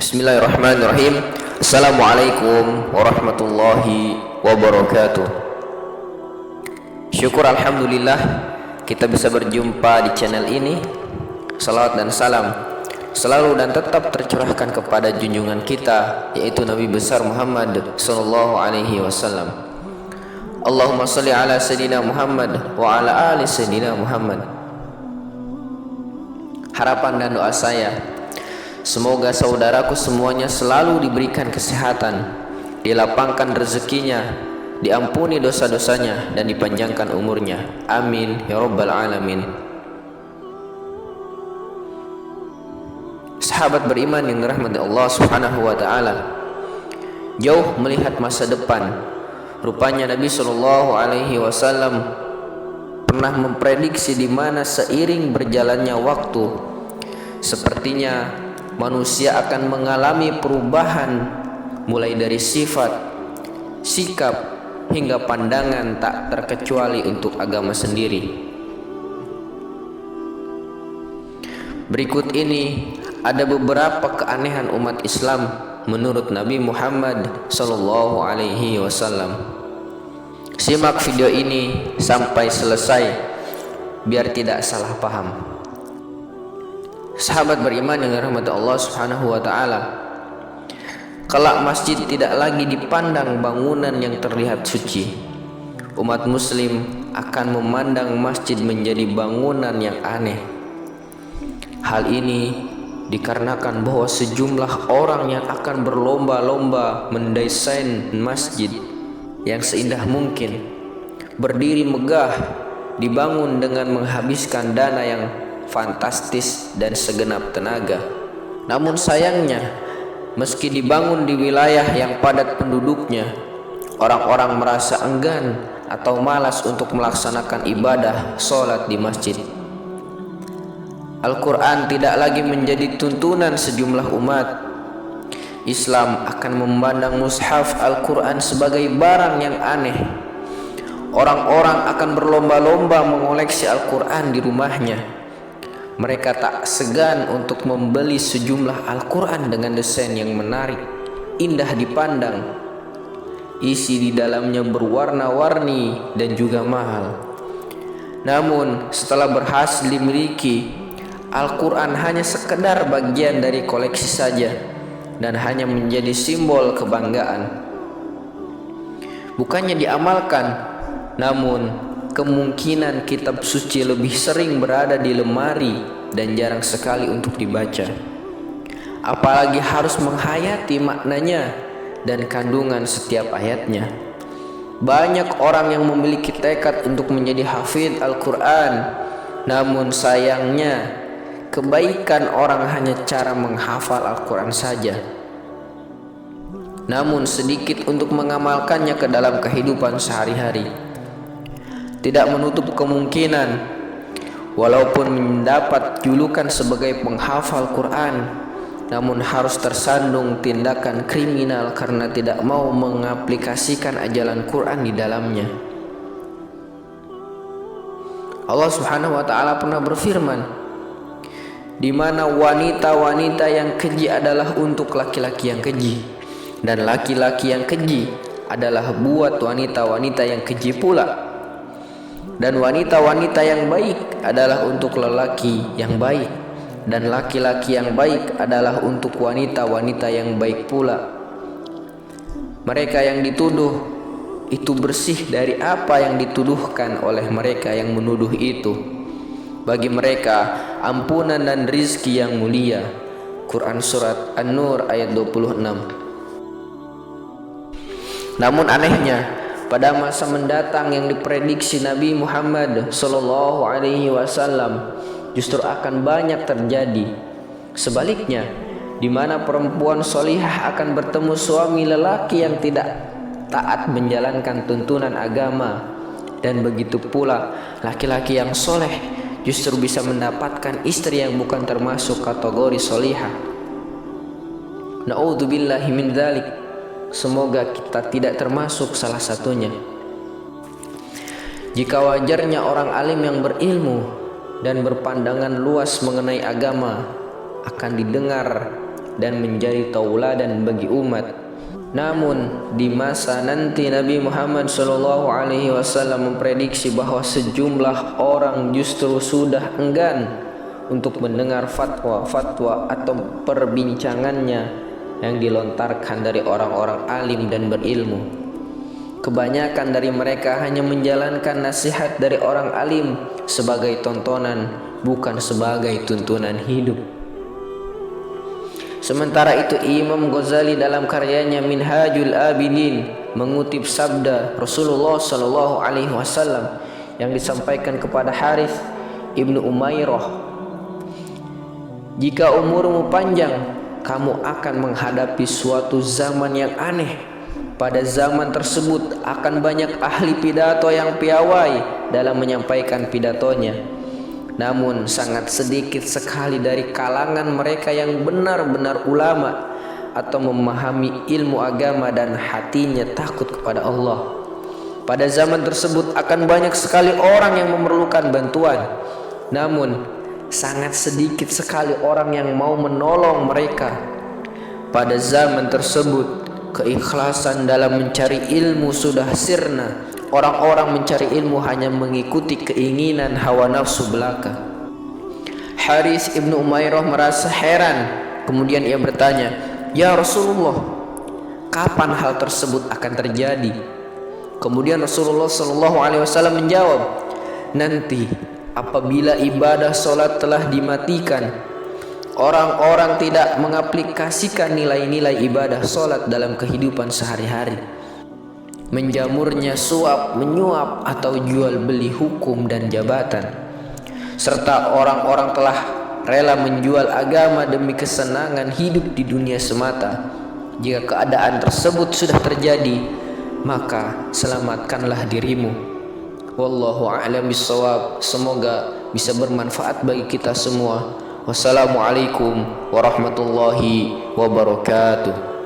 Bismillahirrahmanirrahim. Assalamualaikum warahmatullahi wabarakatuh. Syukur alhamdulillah kita bisa berjumpa di channel ini. Salawat dan salam selalu dan tetap tercurahkan kepada junjungan kita, yaitu Nabi besar Muhammad sallallahu alaihi wasallam. Allahumma salli ala sayyidina Muhammad wa ala ali sayyidina Muhammad. Harapan dan doa saya, semoga saudaraku semuanya selalu diberikan kesehatan, dilapangkan rezekinya, diampuni dosa-dosanya, dan dipanjangkan umurnya. Amin ya rabbal alamin. Sahabat beriman yang dirahmati Allah subhanahu wa ta'ala, jauh melihat masa depan. Rupanya Nabi sallallahu alaihi wasallam pernah memprediksi di mana seiring berjalannya waktu, sepertinya manusia akan mengalami perubahan mulai dari sifat, sikap, hingga pandangan, tak terkecuali untuk agama sendiri. Berikut ini ada beberapa keanehan umat Islam menurut Nabi Muhammad sallallahu alaihi wasallam. Simak video ini sampai selesai biar tidak salah paham. Sahabat beriman yang dirahmati Allah subhanahu wa ta'ala, kelak masjid tidak lagi dipandang bangunan yang terlihat suci. Umat muslim akan memandang masjid menjadi bangunan yang aneh. Hal ini dikarenakan bahwa sejumlah orang yang akan berlomba-lomba mendesain masjid yang seindah mungkin, berdiri megah, dibangun dengan menghabiskan dana yang fantastis dan segenap tenaga. Namun sayangnya, meski dibangun di wilayah yang padat penduduknya, orang-orang merasa enggan atau malas untuk melaksanakan ibadah sholat di masjid. Al-Quran tidak lagi menjadi tuntunan sejumlah umat. Islam akan memandang mushaf Al-Quran sebagai barang yang aneh. Orang-orang akan berlomba-lomba mengoleksi Al-Quran di rumahnya. Mereka tak segan untuk membeli sejumlah Al-Quran dengan desain yang menarik, indah dipandang. Isi di dalamnya berwarna-warni dan juga mahal. Namun setelah berhasil dimiliki, Al-Quran hanya sekedar bagian dari koleksi saja dan hanya menjadi simbol kebanggaan. Bukannya diamalkan, namun kemungkinan kitab suci lebih sering berada di lemari dan jarang sekali untuk dibaca. Apalagi harus menghayati maknanya dan kandungan setiap ayatnya. Banyak orang yang memiliki tekad untuk menjadi hafidz Al-Quran, namun sayangnya kebaikan orang hanya cara menghafal Al-Quran saja, namun sedikit untuk mengamalkannya ke dalam kehidupan sehari-hari. Tidak menutup kemungkinan, walaupun mendapat julukan sebagai penghafal Quran, namun harus tersandung tindakan kriminal karena tidak mau mengaplikasikan ajaran Quran di dalamnya. Allah subhanahu wa ta'ala pernah berfirman, di mana wanita-wanita yang keji adalah untuk laki-laki yang keji, dan laki-laki yang keji adalah buat wanita-wanita yang keji pula. Dan wanita-wanita yang baik adalah untuk lelaki yang baik, dan laki-laki yang baik adalah untuk wanita-wanita yang baik pula. Mereka yang dituduh itu bersih dari apa yang dituduhkan oleh mereka yang menuduh itu. Bagi mereka ampunan dan rizki yang mulia. Quran surat An-Nur ayat 26. Namun anehnya, pada masa mendatang yang diprediksi Nabi Muhammad sallallahu alaihi wasallam justru akan banyak terjadi sebaliknya, di mana perempuan solihah akan bertemu suami lelaki yang tidak taat menjalankan tuntunan agama, dan begitu pula laki-laki yang soleh justru bisa mendapatkan istri yang bukan termasuk kategori solihah. Na'udzubillahi min dzalik. Semoga kita tidak termasuk salah satunya. Jika wajarnya orang alim yang berilmu dan berpandangan luas mengenai agama akan didengar dan menjadi tauladan bagi umat. Namun di masa nanti Nabi Muhammad SAW memprediksi bahwa sejumlah orang justru sudah enggan untuk mendengar fatwa-fatwa atau perbincangannya yang dilontarkan dari orang-orang alim dan berilmu. Kebanyakan dari mereka hanya menjalankan nasihat dari orang alim sebagai tontonan, bukan sebagai tuntunan hidup. Sementara itu Imam Ghazali dalam karyanya Minhajul Abidin mengutip sabda Rasulullah SAW yang disampaikan kepada Harith ibnu Umairah, "Jika umurmu panjang, kamu akan menghadapi suatu zaman yang aneh. Pada zaman tersebut akan banyak ahli pidato yang piawai dalam menyampaikan pidatonya. Namun sangat sedikit sekali dari kalangan mereka yang benar-benar ulama atau memahami ilmu agama dan hatinya takut kepada Allah. Pada zaman tersebut akan banyak sekali orang yang memerlukan bantuan. Namun sangat sedikit sekali orang yang mau menolong mereka. Pada zaman tersebut keikhlasan dalam mencari ilmu sudah sirna. Orang-orang mencari ilmu hanya mengikuti keinginan hawa nafsu belaka." Harith ibnu Umairah merasa heran. Kemudian ia bertanya, "Ya Rasulullah, kapan hal tersebut akan terjadi?" Kemudian Rasulullah SAW menjawab, "Nanti apabila ibadah solat telah dimatikan, orang-orang tidak mengaplikasikan nilai-nilai ibadah solat dalam kehidupan sehari-hari. Menjamurnya suap, menyuap, atau jual beli hukum dan jabatan. Serta orang-orang telah rela menjual agama demi kesenangan hidup di dunia semata. Jika keadaan tersebut sudah terjadi, maka selamatkanlah dirimu. Wallahu a'lam bishawab." Semoga bisa bermanfaat bagi kita semua. Wassalamualaikum warahmatullahi wabarakatuh.